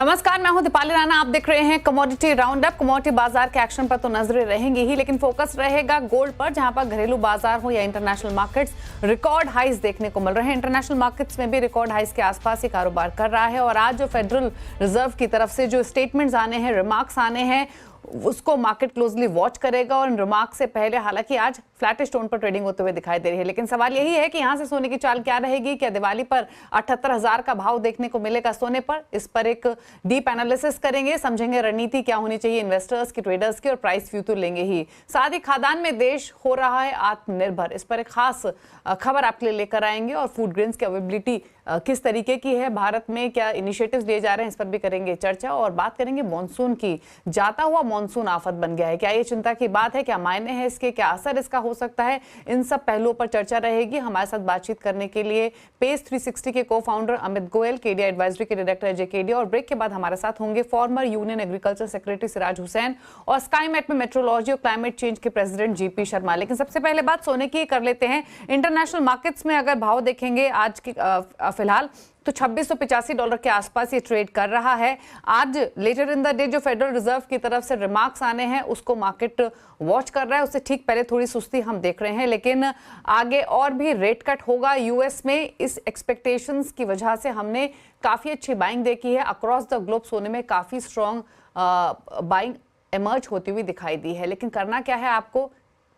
नमस्कार, मैं हूं दीपाली राणा। आप देख रहे हैं कमोडिटी राउंड अप। कमोडिटी बाजार के एक्शन पर तो नजरें रहेंगी ही, लेकिन फोकस रहेगा गोल्ड पर, जहां पर घरेलू बाजार हो या इंटरनेशनल मार्केट्स रिकॉर्ड हाइज देखने को मिल रहे हैं। इंटरनेशनल मार्केट्स में भी रिकॉर्ड हाइज के आसपास ही कारोबार कर रहा है। और आज जो फेडरल रिजर्व की तरफ से जो स्टेटमेंट्स आने हैं, रिमार्क्स आने हैं, उसको मार्केट क्लोजली वॉच करेगा। और इन रिमार्क से पहले हालांकि आज फ्लैटिश टोन पर ट्रेडिंग होते हुए दिखाई दे रही है, लेकिन सवाल यही है कि यहां से सोने की चाल क्या रहेगी। क्या दिवाली पर 78,000 का भाव देखने को मिलेगा सोने पर? इस पर एक डीप एनालिसिस करेंगे, समझेंगे रणनीति क्या होनी चाहिए इन्वेस्टर्स की, ट्रेडर्स की, और प्राइस फ्यूचर लेंगे ही। साथ ही खाद्यान्न में देश हो रहा है आत्मनिर्भर, इस पर एक खास खबर आपके लिए लेकर आएंगे। और फूड ग्रेन्स की अवेलेबिलिटी किस तरीके की है, भारत में क्या इनिशिएटिव्स लिए जा रहे हैं, इस पर भी करेंगे चर्चा। और बात करेंगे मॉनसून की। जाता हुआ मॉनसून आफत बन गया है, क्या ये चिंता की बात है? क्या मायने हैं इसके, क्या असर इसका हो सकता है? इन सब पहलुओं पर चर्चा रहेगी। हमारे साथ बातचीत करने के लिए पेज 360 के को-फाउंडर अमित गोयल, केडिया एडवाइजरी के डायरेक्टर अजय केडिया, और ब्रेक के बाद हमारे साथ होंगे farmer union agriculture secretary Siraj Hussain और स्काईमेट में मेट्रोलॉजी और क्लाइमेट चेंज के प्रेसिडेंट जीपी शर्मा। लेकिन सबसे पहले बात सोने की कर लेते हैं। इंटरनेशनल मार्केट्स में अगर भाव देखेंगे आज की फिलहाल तो $2685 के आसपास ये ट्रेड कर रहा है। आज लेटर इन द डे जो फेडरल रिजर्व की तरफ से रिमार्क्स आने हैं उसको मार्केट वॉच कर रहा है। उससे ठीक पहले थोड़ी सुस्ती हम देख रहे हैं, लेकिन आगे और भी रेट कट होगा यूएस में। इस एक्सपेक्टेशंस की वजह से हमने काफी अच्छी बाइंग देखी है। अक्रॉस द ग्लोब सोने में काफी स्ट्रॉन्ग बाइंग इमर्ज होती हुई दिखाई दी है। लेकिन करना क्या है आपको,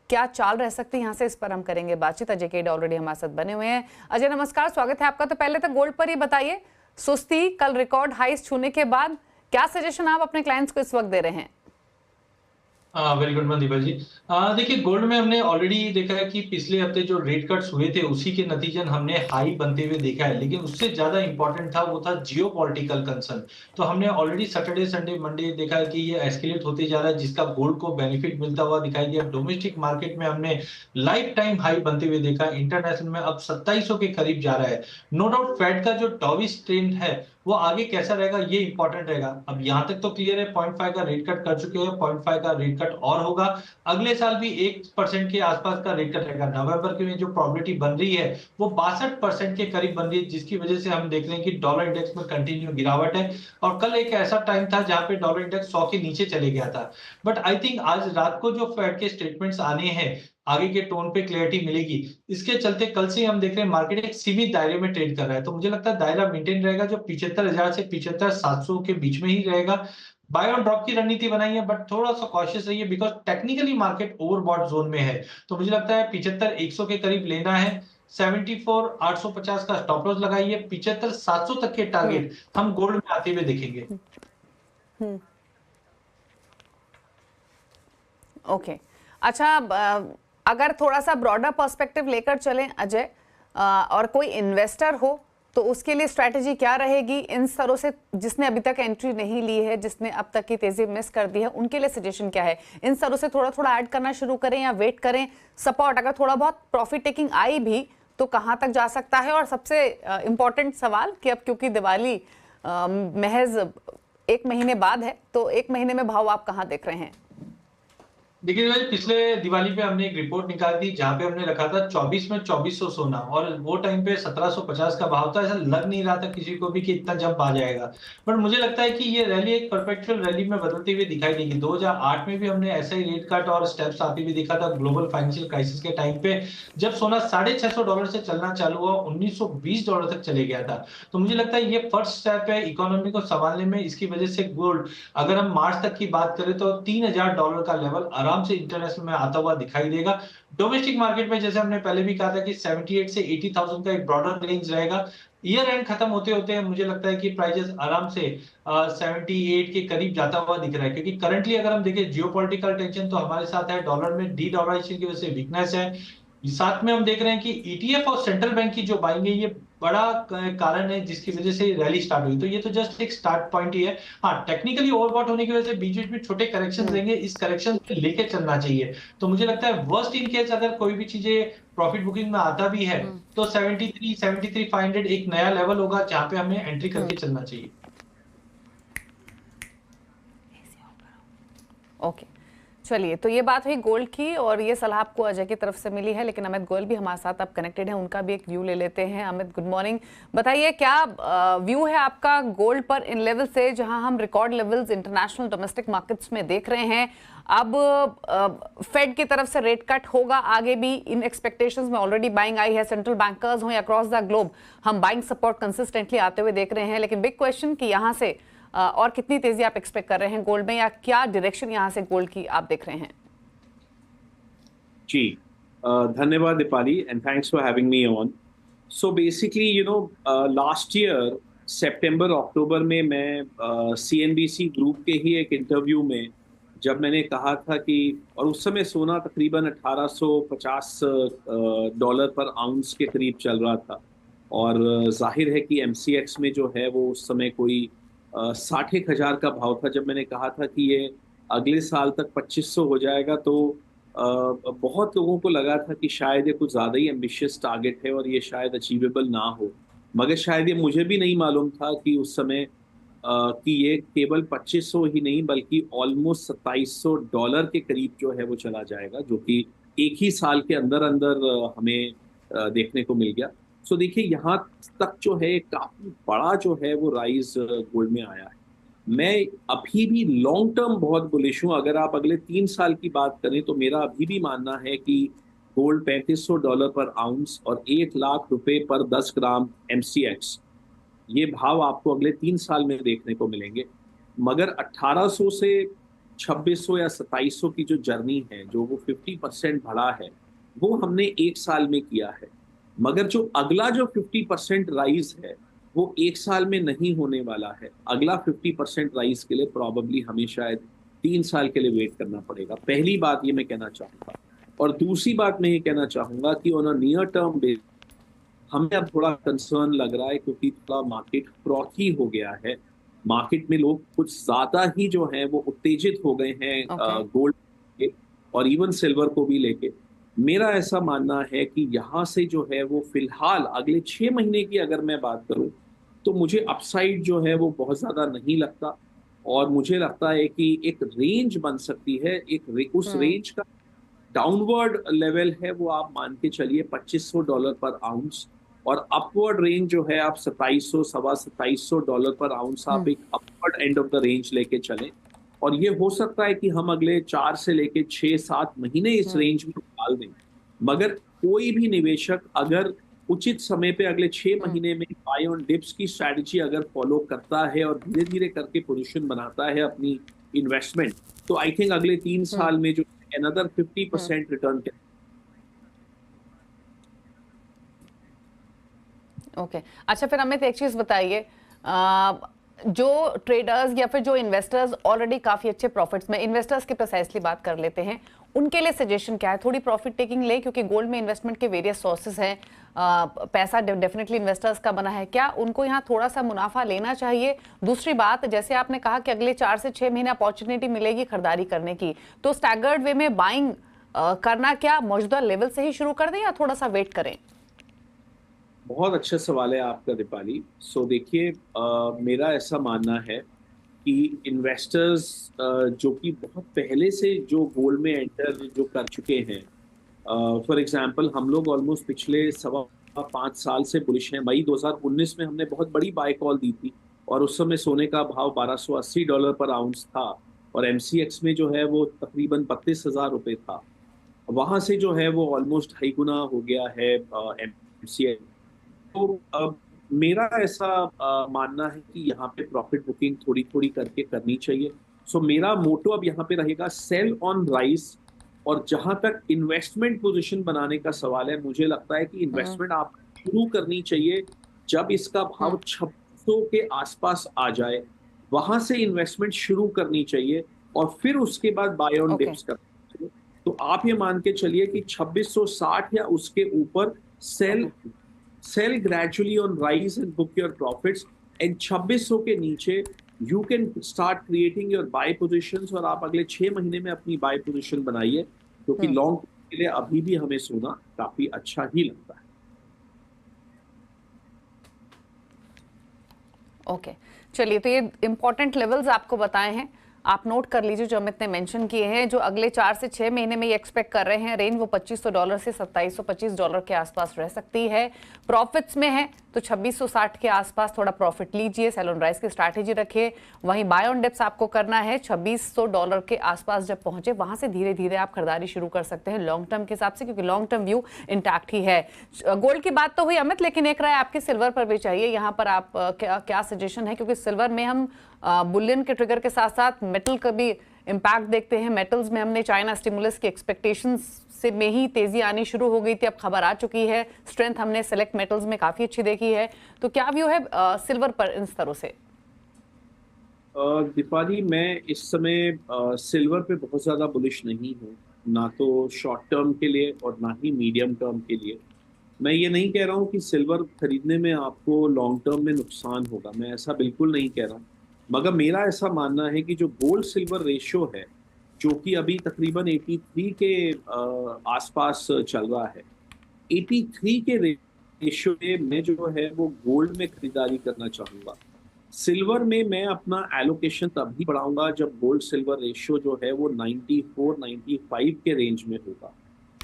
क्या चाल रह सकती है यहाँ से, इस पर हम करेंगे बातचीत। अजय केडिया ऑलरेडी हमारे साथ बने हुए हैं। अजय नमस्कार, स्वागत है आपका। तो पहले तो गोल्ड पर ही बताइए, सुस्ती कल रिकॉर्ड हाइस छूने के बाद क्या सजेशन आप अपने क्लाइंट्स को इस वक्त दे रहे हैं? Very good Deepak ji. देखिए, गोल्ड में हमने ऑलरेडी देखा है कि पिछले हफ्ते जो रेट कट्स हुए थे उसी के नतीजन हमने हाई बनते हुए देखा है, लेकिन उससे ज्यादा इंपॉर्टेंट था वो था जियो पॉलिटिकल कंसर्न। तो हमने ऑलरेडी सैटरडे संडे मंडे देखा है कि ये एस्केलेट होते जा रहा है, जिसका गोल्ड को बेनिफिट मिलता हुआ दिखाई दिया। डोमेस्टिक मार्केट में हमने लाइफ टाइम हाई बनते हुए देखा, इंटरनेशनल में अब 2700 के करीब जा रहा है। नो डाउट फेड का जो डॉविश ट्रेंड है वो आगे कैसा रहेगा ये इंपॉर्टेंट रहेगा। अब यहां तक तो क्लियर है, 0.5 का रेट कट कर चुके हैं, 0.5 का रेट कट और होगा। अगले साल भी 1% के आसपास का रेट कट रहेगा। नवंबर के में जो प्रोबेबिलिटी बन रही है वो 62% के करीब बन रही है, जिसकी वजह से हम देख रहे हैं कि डॉलर इंडेक्स में कंटिन्यू गिरावट है। और कल एक ऐसा टाइम था जहां पे डॉलर इंडेक्स 100 के नीचे चले गया था। बट आई थिंक आज रात को जो फेड के स्टेटमेंट्स आने हैं, आगे के टोन पे क्लैरिटी मिलेगी। इसके चलते कल से हम देख रहे हैं मार्केट एक सीमित दायरे में ट्रेड कर रहा है। तो मुझे लगता है दायरा मेंटेन रहेगा, जो 75,000 से 75,700 के बीच में ही रहेगा। बाय ऑन ड्रॉप की रणनीति बनाई है, बट थोड़ा सा कॉशियस रहिए, because technically market overbought zone में है। तो मुझे लगता है 75,100 के करीब लेना है। 74,850 का स्टॉप लॉस लगाइए। 75,700 तक के टारगेट हम गोल्ड में आते हुए देखेंगे। ओके, अच्छा, अगर थोड़ा सा ब्रॉडर पर्सपेक्टिव लेकर चलें अजय, और कोई इन्वेस्टर हो तो उसके लिए स्ट्रैटेजी क्या रहेगी इन स्तरों से? जिसने अभी तक एंट्री नहीं ली है, जिसने अब तक की तेजी मिस कर दी है, उनके लिए सजेशन क्या है? इन स्तरों से थोड़ा थोड़ा ऐड करना शुरू करें या वेट करें? सपोर्ट, अगर थोड़ा बहुत प्रॉफिट टेकिंग आई भी तो कहां तक जा सकता है? और सबसे इंपॉर्टेंट सवाल कि अब क्योंकि दिवाली महज 1 महीने बाद है, तो 1 महीने में भाव आप कहां देख रहे हैं? देखिए भाई, पिछले दिवाली पे हमने एक रिपोर्ट निकाली थी जहां पे हमने रखा था 24 में 2400 सोना, और वो टाइम पे 1750 का भाव था। ऐसा लग नहीं रहा था किसी को भी कि इतना जंप आ जाएगा। बट मुझे लगता है कि ये रैली एक परपेचुअल रैली में बदलती हुई दिखाई देगी। 2008 में भी हमने ऐसा ही रेट कट और स्टेप्स आते हुए देखा था ग्लोबल फाइनेंशियल क्राइसिस के टाइम पे, जब सोना $650 से चलना चालू हुआ, $1920 तक चले गया था। तो मुझे लगता है ये फर्स्ट स्टेप है इकोनॉमी को संभालने में। इसकी वजह से गोल्ड, अगर हम मार्च तक की बात करें तो $3000 का लेवल आराम से इंटरनेशनल में आता हुआ दिखाई देगा। डोमेस्टिक मार्केट में जैसे हमने पहले भी कहा था कि 78 से 80,000 का एक ब्रॉडर रेंज रहेगा। ईयर एंड खत्म होते होते मुझे लगता है कि प्राइजेस आराम से 78 के करीब जाता हुआ दिख रहा है, क्योंकि करंटली अगर हम देखें जियोपॉलिटिकल टेंशन तो हमारे साथ है, डॉलर में डी डॉलराइजेशन की वजह से वीकनेस है। साथ में हम देख रहे हैं कि ईटीएफ और सेंट्रल बैंक की जो बाइंग है ये बड़ा कारण है जिसकी वजह से रैली स्टार्ट हुई। तो ये तो जस्ट एक स्टार्ट पॉइंट ही है। हाँ, टेक्निकली ओवरबॉट होने की वजह से बीच बीच में छोटे करेक्शन लेंगे, इस करेक्शन पे लेके चलना चाहिए। तो मुझे लगता है वर्स्ट इन केस अगर कोई भी चीजें प्रॉफिट बुकिंग में आता भी है तो 73,500 एक नया लेवल होगा जहां पे हमें एंट्री करके चलना चाहिए। ओके, चलिए, तो ये बात हुई गोल्ड की और ये सलाह आपको अजय की तरफ से मिली है, लेकिन अमित गोयल भी हमारे साथ अब कनेक्टेड हैं, उनका भी एक व्यू ले लेते हैं। Amit, good morning. बताइए क्या व्यू है आपका गोल्ड पर इन लेवल से, जहां हम record levels international domestic markets में देख रहे हैं। अब फेड की तरफ से रेट कट होगा आगे भी, इन एक्सपेक्टेशंस में ऑलरेडी बाइंग आई है। सेंट्रल बैंकर्स हो या अक्रॉस द ग्लोब, हम बाइंग सपोर्ट कंसिस्टेंटली आते हुए देख रहे हैं, लेकिन बिग क्वेश्चन कि यहाँ से और कितनी तेजी आप एक्सपेक्ट कर रहे हैं गोल्ड में, या क्या डायरेक्शन यहां से गोल्ड की आप देख रहे हैं? जी, धन्यवाद Deepali and thanks for having me on. So basically last year सितंबर अक्टूबर में मैं सीएनबीसी ग्रुप के ही एक इंटरव्यू में जब मैंने कहा था कि, और उस समय सोना तकरीबन 1850 डॉलर पर आउंस के करीब चल रहा था, और जाहिर है कि एमसीएक्स में जो है वो उस समय कोई 60,000 का भाव था। जब मैंने कहा था कि ये अगले साल तक 2500 हो जाएगा, तो बहुत लोगों को लगा था कि शायद ये कुछ ज़्यादा ही एम्बिशियस टारगेट है और ये शायद अचीवेबल ना हो। मगर शायद ये मुझे भी नहीं मालूम था कि उस समय कि ये केवल 2500 ही नहीं बल्कि ऑलमोस्ट 2700 डॉलर के करीब जो है वो चला जाएगा, जो कि एक ही साल के अंदर अंदर हमें देखने को मिल गया। सो देखिए, यहाँ तक जो है काफी बड़ा जो है वो राइज गोल्ड में आया है। मैं अभी भी लॉन्ग टर्म बहुत बुलिश हूँ। अगर आप अगले 3 साल की बात करें तो मेरा अभी भी मानना है कि गोल्ड 3500 डॉलर पर आउंस और 1 लाख रुपए पर 10 ग्राम एमसीएक्स, ये भाव आपको अगले 3 साल में देखने को मिलेंगे। मगर 1800 से 2600 या 2700 की जो जर्नी है, जो वो 50% बढ़ा है, वो हमने 1 साल में किया है। मगर जो अगला जो 50% राइज है वो 1 साल में नहीं होने वाला है। अगला 50% राइज के लिए प्रॉबेबली हमें शायद 3 साल के लिए वेट करना पड़ेगा। पहली बात ये मैं कहना चाहूँगा। और दूसरी बात मैं ये कहना चाहूँगा कि on a near term base हमें अब थोड़ा कंसर्न लग रहा है, क्योंकि थोड़ा मार्केट फ्रॉथी हो गया है। मार्केट में लोग कुछ ज्यादा ही जो है वो उत्तेजित हो गए हैं गोल्ड के और इवन सिल्वर को भी लेके। मेरा ऐसा मानना है कि यहाँ से जो है वो फिलहाल अगले 6 महीने की अगर मैं बात करूं तो मुझे अपसाइड जो है वो बहुत ज्यादा नहीं लगता, और मुझे लगता है कि एक रेंज बन सकती है। उस रेंज का डाउनवर्ड लेवल है वो आप मान के चलिए 2500 डॉलर पर आउंस, और अपवर्ड रेंज जो है आप 2700 सवा 2700 डॉलर पर आउंस आप एक upward end of the range लेके चलें। और ये हो सकता है कि हम अगले 4 से लेके 6-7 महीने इस रेंज में डाल दें। मगर कोई भी निवेशक अगर उचित समय पे अगले 6 महीने में बाय ऑन डिप्स की स्ट्रैटेजी अगर फॉलो करता है और धीरे धीरे करके पोजीशन बनाता है अपनी इन्वेस्टमेंट, तो आई थिंक अगले 3 साल में जो another 50% रिटर्न के। ओके अच्छा, फिर अमित एक चीज बताइए, जो ट्रेडर्स या फिर जो इन्वेस्टर्स ऑलरेडी काफी अच्छे प्रॉफिट्स में, इन्वेस्टर्स की प्रिसाइसली बात कर लेते हैं, उनके लिए सजेशन क्या है? थोड़ी प्रॉफिट टेकिंग ले, क्योंकि गोल्ड में इन्वेस्टमेंट के वेरियस सोर्सेज हैं, पैसा डेफिनेटली इन्वेस्टर्स का बना है, क्या उनको यहाँ थोड़ा सा मुनाफा लेना चाहिए? दूसरी बात, जैसे आपने कहा कि अगले 4 से 6 महीने अपॉर्चुनिटी मिलेगी खरीदारी करने की, तो स्टैगर्ड वे में बाइंग करना क्या मौजूदा लेवल से ही शुरू कर दें या थोड़ा सा वेट करें? बहुत अच्छा सवाल है आपका दीपाली। सो देखिए, मेरा ऐसा मानना है कि इन्वेस्टर्स जो कि बहुत पहले से जो गोल्ड में एंटर जो कर चुके हैं, फॉर एग्जांपल हम लोग ऑलमोस्ट पिछले 5 साल से बुलिश हैं। मई 2019 में हमने बहुत बड़ी बाय कॉल दी थी और उस समय सोने का भाव 1280 डॉलर पर आउंस था और एमसीएक्स में जो है वो तकरीबन 32,000 रुपये था। वहाँ से जो है वो ऑलमोस्ट 2.5 गुना हो गया है एमसीएक्स। तो मेरा ऐसा मानना है कि यहाँ पे प्रॉफिट बुकिंग थोड़ी थोड़ी करके करनी चाहिए। सो मेरा मोटो अब यहाँ पे रहेगा सेल ऑन राइस। और जहां तक इन्वेस्टमेंट पोजीशन बनाने का सवाल है, मुझे लगता है कि इन्वेस्टमेंट आप शुरू करनी चाहिए जब इसका भाव 2600 के आसपास आ जाए, वहां से इन्वेस्टमेंट शुरू करनी चाहिए और फिर उसके बाद बाय ऑन डिप्स करनी चाहिए। तो आप ये मान के चलिए कि 2660 या उसके ऊपर cell gradually on rise and book your profits, and 2600 के नीचे you can start creating your buy positions और आप अगले 6 महीने में अपनी buy position बनाइए, क्योंकि लॉन्ग के लिए अभी भी हमें सोना काफी अच्छा ही लगता है। ओके चलिए, तो ये इंपॉर्टेंट लेवल्स आपको बताए हैं। आप नोट कर लीजिए जो अमित ने मेंशन किए हैं। जो अगले 4 से 6 महीने में ये एक्सपेक्ट कर रहे हैं रेंज, वो $2500 से $2725 के आसपास रह सकती है। प्रॉफिट्स में है तो 2660 के आसपास थोड़ा प्रॉफिट लीजिए, सेल ऑन राइज की स्ट्रैटेजी रखिए। वहीं बाय ऑन डिप्स आपको करना है $2600 के आसपास जब पहुंचे, वहां से धीरे धीरे आप खरीदारी शुरू कर सकते हैं लॉन्ग टर्म के हिसाब से, क्योंकि लॉन्ग टर्म व्यू इंटैक्ट ही है। गोल्ड की बात तो हुई अमित, लेकिन एक राय आपकी सिल्वर पर भी चाहिए। यहाँ पर आप क्या सजेशन है, क्योंकि सिल्वर में हम बुलियन के ट्रिगर के साथ साथ मेटल का भी इम्पैक्ट देखते हैं। मेटल्स में हमने चाइना स्टिमुलस की एक्सपेक्टेशंस से में ही तेजी आनी शुरू हो गई थी, अब खबर आ चुकी है। स्ट्रेंथ हमने सेलेक्ट मेटल्स में काफी अच्छी देखी है। तो क्या व्यू है सिल्वर पर इन स्तरों से? दीपाली, मैं इस समय सिल्वर पे बहुत ज़्यादा बुलिश नहीं हूँ, ना तो शॉर्ट टर्म के लिए और ना ही मीडियम टर्म के लिए। मैं ये नहीं कह रहा हूँ कि सिल्वर खरीदने में आपको लॉन्ग टर्म में नुकसान होगा, मैं ऐसा बिल्कुल नहीं कह रहा। मगर मेरा ऐसा मानना है कि जो गोल्ड सिल्वर रेशियो है, जो कि अभी तकरीबन 83 के आसपास चल रहा है, 83 के रेशियो में मैं जो है वो गोल्ड में खरीदारी करना चाहूँगा। सिल्वर में मैं अपना एलोकेशन तभी बढ़ाऊंगा जब गोल्ड सिल्वर रेशियो जो है वो 94-95 के रेंज में होगा।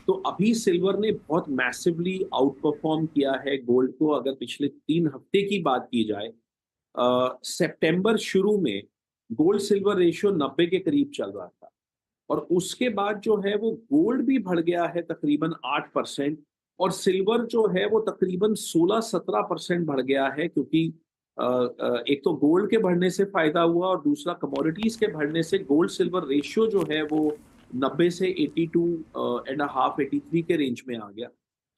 तो अभी सिल्वर ने बहुत मैसिवली आउट परफॉर्म किया है गोल्ड को। अगर पिछले 3 हफ्ते की बात की जाए, सितंबर शुरू में गोल्ड सिल्वर रेशियो 90 के करीब चल रहा था, और उसके बाद जो है वो गोल्ड भी बढ़ गया है तकरीबन 8%, और सिल्वर जो है वो तकरीबन 16-17% बढ़ गया है। क्योंकि एक तो गोल्ड के बढ़ने से फायदा हुआ, और दूसरा कमोडिटीज के बढ़ने से गोल्ड सिल्वर रेशियो जो है वो 90 से 82.5-83 के रेंज में आ गया।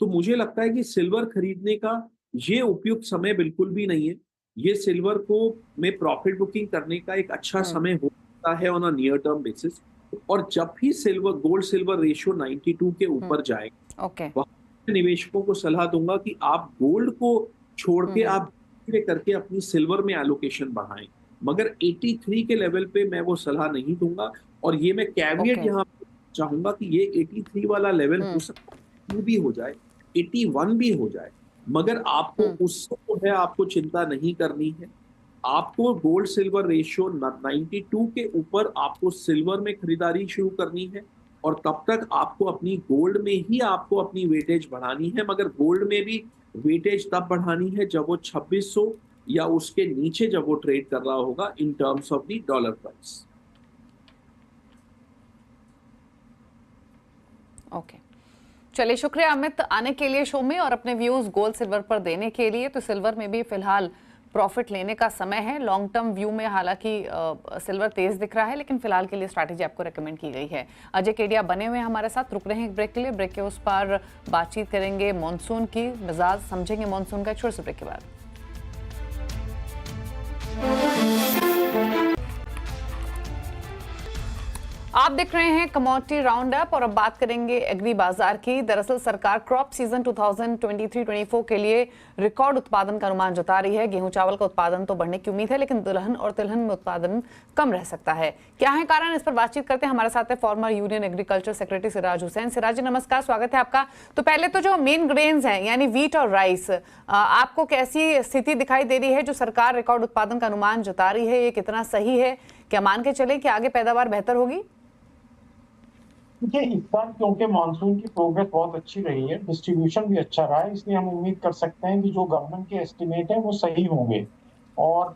तो मुझे लगता है कि सिल्वर खरीदने का ये उपयुक्त समय बिल्कुल भी नहीं है। ये सिल्वर को में प्रॉफिट बुकिंग करने का एक अच्छा समय हो सकता है on a near term basis. और जब भी गोल्ड सिल्वर रेशियो 92 के ऊपर जाए, वहां निवेशकों को सलाह दूंगा कि आप गोल्ड को छोड़ के आप धीरे करके अपनी सिल्वर में एलोकेशन बढ़ाएं। मगर 83 के लेवल पे मैं वो सलाह नहीं दूंगा। और ये मैं कैविएट यहाँ चाहूंगा कि ये 83 वाला लेवल हो सकता है भी हो जाए, 81 भी हो जाए, मगर आपको उससे जो है आपको चिंता नहीं करनी है। आपको गोल्ड सिल्वर रेशियो 92 के ऊपर आपको सिल्वर में खरीदारी शुरू करनी है, और तब तक आपको अपनी गोल्ड में ही आपको अपनी वेटेज बढ़ानी है। मगर गोल्ड में भी वेटेज तब बढ़ानी है जब वो 2600 या उसके नीचे जब वो ट्रेड कर रहा होगा in terms of the dollar price. Okay, चलिए, शुक्रिया अमित आने के लिए शो में और अपने व्यूज गोल्ड सिल्वर पर देने के लिए। तो सिल्वर में भी फिलहाल प्रॉफिट लेने का समय है। लॉन्ग टर्म व्यू में हालांकि सिल्वर तेज दिख रहा है, लेकिन फिलहाल के लिए स्ट्रैटेजी आपको रेकमेंड की गई है। अजय केडिया बने हुए हमारे साथ, रुक रहे हैं एक ब्रेक के लिए। ब्रेक के उस पार बातचीत करेंगे मॉनसून की, मिजाज समझेंगे मॉनसून का। छोटे से ब्रेक के बाद आप देख रहे हैं कमोडिटी राउंड अप, और अब बात करेंगे एग्री बाजार की। दरअसल सरकार क्रॉप सीजन 2023-24 के लिए रिकॉर्ड उत्पादन का अनुमान जता रही है। गेहूं चावल का उत्पादन तो बढ़ने की उम्मीद है, लेकिन दलहन और तिलहन में उत्पादन कम रह सकता है। क्या है कारण, इस पर बातचीत करते हैं। हमारे साथ है former union agriculture secretary Siraj Hussain. Siraj ji नमस्कार, स्वागत है आपका। तो पहले तो जो मेन ग्रेन्स हैं यानी व्हीट और राइस, आपको कैसी स्थिति दिखाई दे रही है? जो सरकार रिकॉर्ड उत्पादन का अनुमान जता रही है, ये कितना सही है? क्या मान के चले कि आगे पैदावार बेहतर होगी? देखिए, इस साल क्योंकि मानसून की प्रोग्रेस बहुत अच्छी रही है, डिस्ट्रीब्यूशन भी अच्छा रहा है, इसलिए हम उम्मीद कर सकते हैं कि जो गवर्नमेंट के एस्टिमेट है वो सही होंगे। और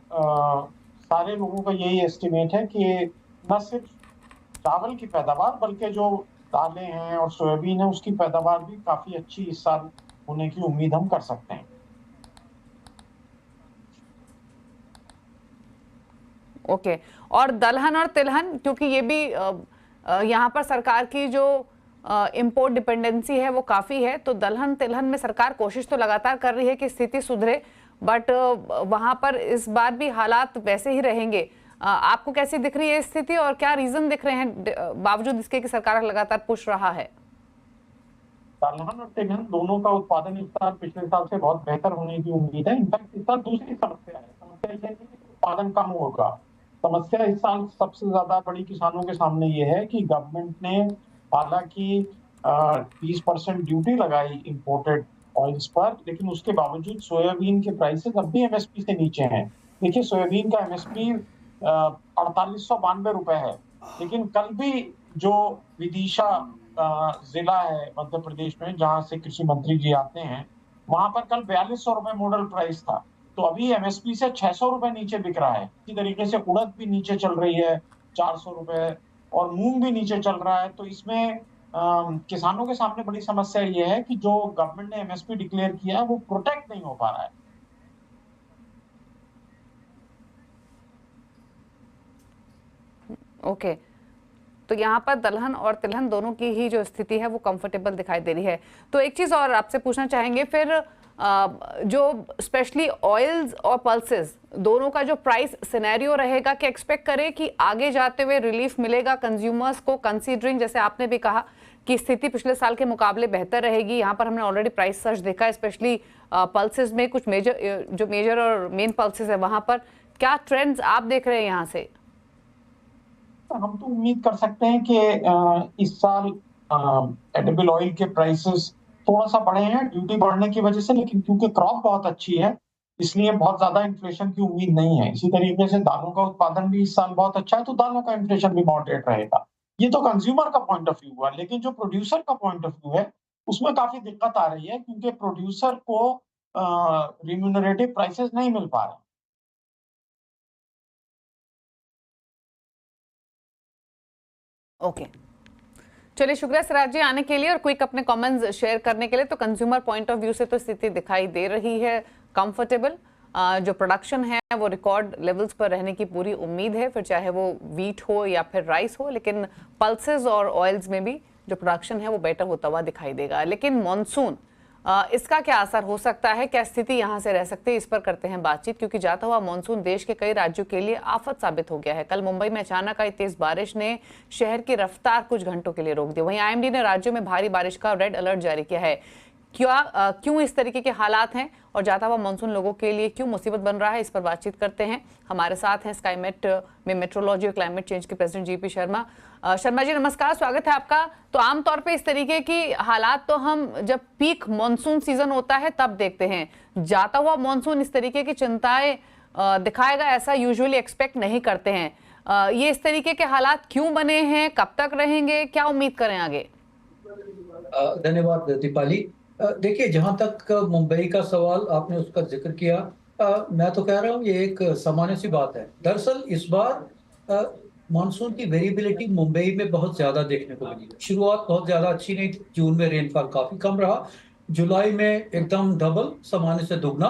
सारे लोगों का यही एस्टिमेट है कि न सिर्फ चावल की पैदावार बल्कि जो दालें हैं और सोयाबीन है उसकी पैदावार भी काफी अच्छी इस साल होने की उम्मीद हम कर सकते हैं। ओके, और दलहन और तिलहन, क्योंकि ये भी यहाँ पर सरकार की जो इंपोर्ट डिपेंडेंसी है वो काफी है, तो दलहन तिलहन में सरकार कोशिश तो लगातार कर रही है कि स्थिति सुधरे, बट वहां पर इस बार भी हालात वैसे ही रहेंगे। आपको कैसी दिख रही है स्थिति, और क्या रीजन दिख रहे हैं बावजूद इसके कि सरकार लगातार पुश रहा है? दलहन और तिलहन दोनों का उत्पादन इस साल पिछले साल से बहुत बेहतर होने की उम्मीद है। इनफैक्ट इस साल दूसरी समस्या है, समस्या यह है कि उत्पादन कम होगा। समस्या इस साल सबसे ज्यादा बड़ी किसानों के सामने ये है कि गवर्नमेंट ने हालांकि 20% ड्यूटी लगाई इंपोर्टेड ऑयल्स पर, लेकिन उसके बावजूद सोयाबीन के प्राइसेस अब भी एमएसपी से नीचे हैं। देखिए, सोयाबीन का एमएसपी ₹4892 है। लेकिन कल भी जो विदिशा जिला है मध्य प्रदेश में, जहां से कृषि मंत्री जी आते हैं, वहां पर कल ₹4200 मॉडल प्राइस था। तो अभी एमएसपी से ₹600 नीचे बिक रहा है। इसी तरीके से उड़द भी नीचे चल रही है ₹400, और मूंग भी नीचे चल रहा है। तो इसमें किसानों के सामने बड़ी समस्या ये है कि जो गवर्नमेंट ने एमएसपी डिक्लेयर किया है वो प्रोटेक्ट नहीं हो पा रहा है। ओके, तो यहाँ पर दलहन और तिलहन दोनों की ही जो स्थिति है वो कंफर्टेबल दिखाई दे रही है। तो एक चीज़ और आपसे पूछना चाहेंगे फिर, जो स्पेशली ऑयल्स और पल्सेस दोनों का जो प्राइस सिनेरियो रहेगा, कि एक्सपेक्ट करें कि आगे जाते हुए रिलीफ मिलेगा कंज्यूमर्स को, कंसीडरिंग जैसे आपने भी कहा कि स्थिति पिछले साल के मुकाबले बेहतर रहेगी। यहाँ पर हमने ऑलरेडी प्राइस सर्च देखा है, स्पेशली पल्सेस में, कुछ मेजर और मेन पल्सेस है वहाँ पर। क्या ट्रेंड्स आप देख रहे हैं यहाँ से? हम तो उम्मीद कर सकते हैं कि इस साल एडिबल ऑयल के प्राइसेस थोड़ा सा बढ़े हैं ड्यूटी बढ़ने की वजह से, लेकिन क्योंकि क्रॉप बहुत अच्छी है इसलिए बहुत ज्यादा इन्फ्लेशन की उम्मीद नहीं है। इसी तरीके से दालों का उत्पादन भी इस साल बहुत अच्छा है, तो दालों का इन्फ्लेशन भी मॉडरेट रहेगा। ये तो कंज्यूमर का पॉइंट ऑफ व्यू हुआ, लेकिन जो प्रोड्यूसर का पॉइंट ऑफ व्यू है उसमें काफी दिक्कत आ रही है, क्योंकि प्रोड्यूसर को रिम्यूनरेटिव प्राइसेस नहीं मिल पा रहे। ओके, चलिए, शुक्रिया सिराज जी आने के लिए और क्विक अपने कमेंट्स शेयर करने के लिए। तो कंज्यूमर पॉइंट ऑफ व्यू से तो स्थिति दिखाई दे रही है कंफर्टेबल। जो प्रोडक्शन है वो रिकॉर्ड लेवल्स पर रहने की पूरी उम्मीद है, फिर चाहे वो वीट हो या फिर राइस हो। लेकिन पल्सेस और ऑयल्स में भी जो प्रोडक्शन है वो बेटर होता हुआ दिखाई देगा। लेकिन मॉनसून, इसका क्या असर हो सकता है, क्या स्थिति यहाँ से रह सकती है, इस पर करते हैं बातचीत। क्योंकि जाता हुआ मॉनसून देश के कई राज्यों के लिए आफत साबित हो गया है। कल मुंबई में अचानक आई तेज बारिश ने शहर की रफ्तार कुछ घंटों के लिए रोक दी। वहीं आईएमडी ने राज्यों में भारी बारिश का रेड अलर्ट जारी किया है। क्यों इस तरीके के हालात हैं और जाता हुआ मानसून लोगों के लिए क्यों मुसीबत बन रहा है, इस पर बातचीत करते हैं। हमारे साथ हैं स्काईमेट में मेट्रोलॉजी और क्लाइमेट चेंज के प्रेसिडेंट जीपी शर्मा। शर्मा जी नमस्कार, स्वागत है आपका। तो आमतौर पे इस तरीके की हालात तो हम जब पीक मानसून सीजन होता है तब देखते हैं। जाता हुआ मानसून इस तरीके की चिंताएं दिखाएगा ऐसा यूजुअली एक्सपेक्ट नहीं करते हैं। ये इस तरीके के हालात क्यों बने हैं, कब तक रहेंगे, क्या उम्मीद करें आगे? धन्यवाद दीपाली। देखिए, जहां तक मुंबई का सवाल आपने उसका जिक्र किया, मैं तो कह रहा हूं ये एक सामान्य सी बात है। दरअसल इस बार मानसून की वेरिएबिलिटी मुंबई में बहुत ज्यादा देखने को मिली। शुरुआत बहुत ज्यादा अच्छी नहीं थी। जून में रेनफॉल काफी कम रहा, जुलाई में एकदम डबल, सामान्य से दुगना,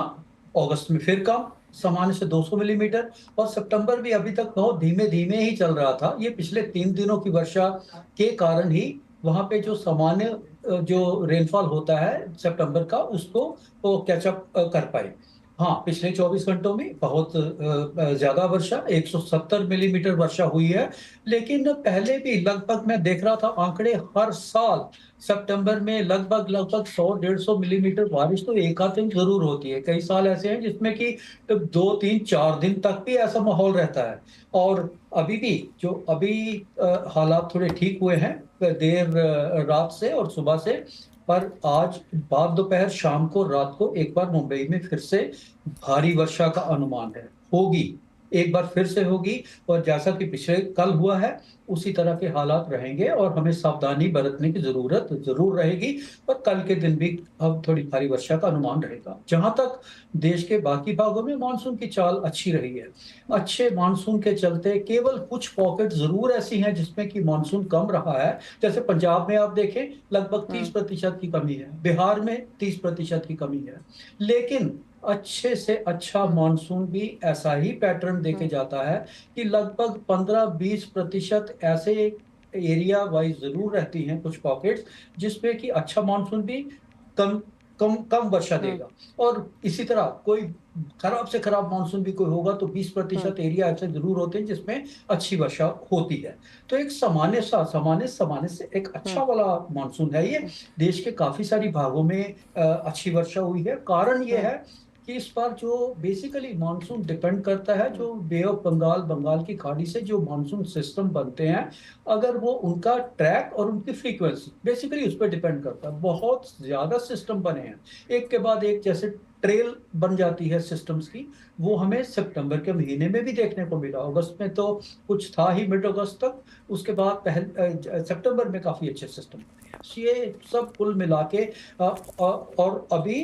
अगस्त में फिर कम, सामान्य से 200 मिलीमीटर, और सितंबर भी अभी तक बहुत धीमे धीमे ही चल रहा था। ये पिछले 3 दिनों की वर्षा के कारण ही वहां पे जो सामान्य जो रेनफॉल होता है सितंबर का, उसको वो कैचअप कर पाए। हाँ, पिछले 24 घंटों में बहुत ज्यादा वर्षा, 170 मिलीमीटर वर्षा हुई है। लेकिन पहले भी लगभग मैं देख रहा था आंकड़े, हर साल सितंबर में लगभग 100-150 मिलीमीटर बारिश तो एक आध दिन जरूर होती है। कई साल ऐसे हैं जिसमें कि 2-3-4 दिन तक भी ऐसा माहौल रहता है। और अभी भी जो हालात थोड़े ठीक हुए हैं देर रात से और सुबह से, पर आज बाद दोपहर, शाम को, रात को एक बार मुंबई में फिर से भारी वर्षा का अनुमान है। होगी, एक बार फिर से होगी, और जैसा कि पिछले कल हुआ है उसी तरह के हालात रहेंगे और हमें सावधानी बरतने की जरूरत जरूर रहेगी। और कल के दिन भी अब थोड़ी भारी वर्षा का अनुमान रहेगा। जहां तक देश के बाकी भागों में मानसून की चाल अच्छी रही है। अच्छे मानसून के चलते केवल कुछ पॉकेट जरूर ऐसी हैं जिसमें कि मानसून कम रहा है। जैसे पंजाब में आप देखें लगभग 30% की कमी है, बिहार में 30% की कमी है। लेकिन अच्छे से अच्छा मानसून भी ऐसा ही पैटर्न देके जाता है कि लगभग 15-20% ऐसे एरिया वाइज जरूर रहती हैं कुछ पॉकेट्स जिसमें कि अच्छा मानसून भी कम कम कम वर्षा देगा। और इसी तरह कोई खराब से खराब मानसून भी कोई होगा तो 20% एरिया ऐसे जरूर होते हैं जिसमें अच्छी वर्षा होती है। तो एक सामान्य से एक अच्छा वाला मानसून है ये। देश के काफी सारी भागों में अच्छी वर्षा हुई है। कारण ये है कि इस बार जो बेसिकली मानसून डिपेंड करता है, जो बे ऑफ बंगाल की खाड़ी से जो मानसून सिस्टम बनते हैं, अगर वो उनका ट्रैक और उनकी फ्रीक्वेंसी बेसिकली उस पर डिपेंड करता है। बहुत ज्यादा सिस्टम बने हैं एक के बाद एक, जैसे ट्रेल बन जाती है सिस्टम्स की, वो हमें सितंबर के महीने में भी देखने को मिला। अगस्त में तो कुछ था ही, मिड अगस्त तक, उसके बाद सितंबर में काफी अच्छे सिस्टम बने। ये सब कुल मिला के और अभी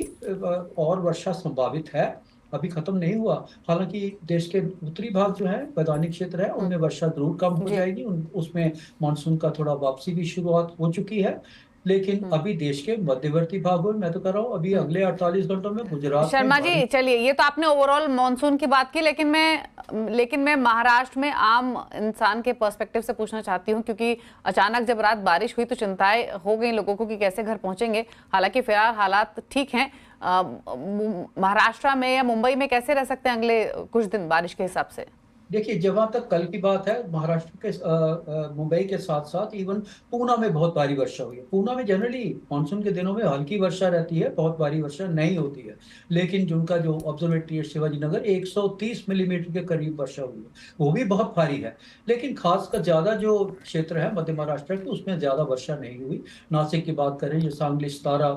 और वर्षा संभावित है, अभी खत्म नहीं हुआ। हालांकि देश के उत्तरी भाग जो है, मैदानी क्षेत्र है, उनमें वर्षा जरूर कम हो जी। जाएगी, उसमें मानसून का थोड़ा वापसी की शुरुआत हो चुकी है। लेकिन अभी देश के मध्यवर्ती भागों में, मैं तो कह रहा हूँ, अभी अगले 48 घंटों में गुजरात में शर्मा जी, चलिए, ये तो आपने ओवरऑल मॉनसून की बात की, लेकिन मैं महाराष्ट्र में आम इंसान के पर्सपेक्टिव से पूछना चाहती हूँ, क्योंकि अचानक जब रात बारिश हुई तो चिंताएं हो गई लोगों को कि कैसे घर पहुंचेंगे। हालांकि फिलहाल हालात ठीक हैं। महाराष्ट्र में या मुंबई में कैसे रह सकते हैं अगले कुछ दिन बारिश के हिसाब से? देखिए, जहां तक कल की बात है, महाराष्ट्र के मुंबई के साथ साथ इवन पूना में बहुत भारी वर्षा हुई है। पूना में जनरली मानसून के दिनों में हल्की वर्षा रहती है, बहुत भारी वर्षा नहीं होती है, लेकिन जिनका जो ऑब्जर्वेटरी है शिवाजी नगर, 130 मिलीमीटर के करीब वर्षा हुई है, वो भी बहुत भारी है। लेकिन खासकर ज्यादा जो क्षेत्र है मध्य महाराष्ट्र के, उसमें ज्यादा वर्षा नहीं हुई। नासिक की बात करें, जो सांगली, सतारा,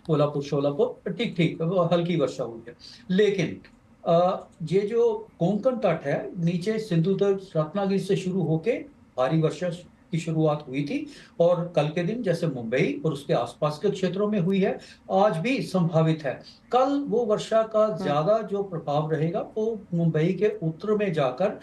कोल्हापुर, शोलापुर, ठीक ठीक हल्की वर्षा हुई है। लेकिन ये जो कोंकण तट है, नीचे सिंधुदुर्ग, रत्नागिरी से शुरू होके भारी वर्षा की शुरुआत हुई थी, और कल के दिन जैसे मुंबई और उसके आसपास के क्षेत्रों में हुई है, आज भी संभावित है। कल वो वर्षा का ज्यादा जो प्रभाव रहेगा वो मुंबई के उत्तर में जाकर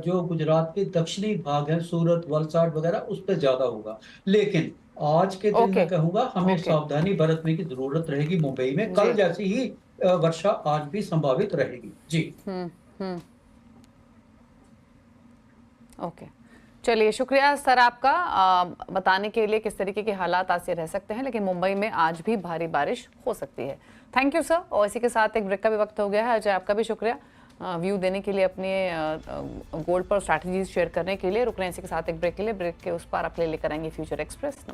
जो गुजरात के दक्षिणी भाग है, सूरत, वलसाड वगैरह, उस पर ज्यादा होगा। लेकिन आज के दिन मैं कहूंगा हमें सावधानी बरतने की जरूरत रहेगी मुंबई में। कल जैसी ही वर्षा आज भी संभावित रहेगी। जी। ओके, चलिए, शुक्रिया सर आपका बताने के लिए किस तरीके के हालात आज से रह सकते हैं, लेकिन मुंबई में आज भी भारी बारिश हो सकती है। Thank you sir. और इसी के साथ एक ब्रेक का भी वक्त हो गया है। अजय, आपका भी शुक्रिया व्यू देने के लिए, अपने गोल्ड पर स्ट्रैटेजीज शेयर करने के लिए। रुक रहे हैं इसी के साथ एक ब्रेक के लिए। ब्रेक के उस पार आपके लिए लेकर आएंगे फ्यूचर एक्सप्रेस।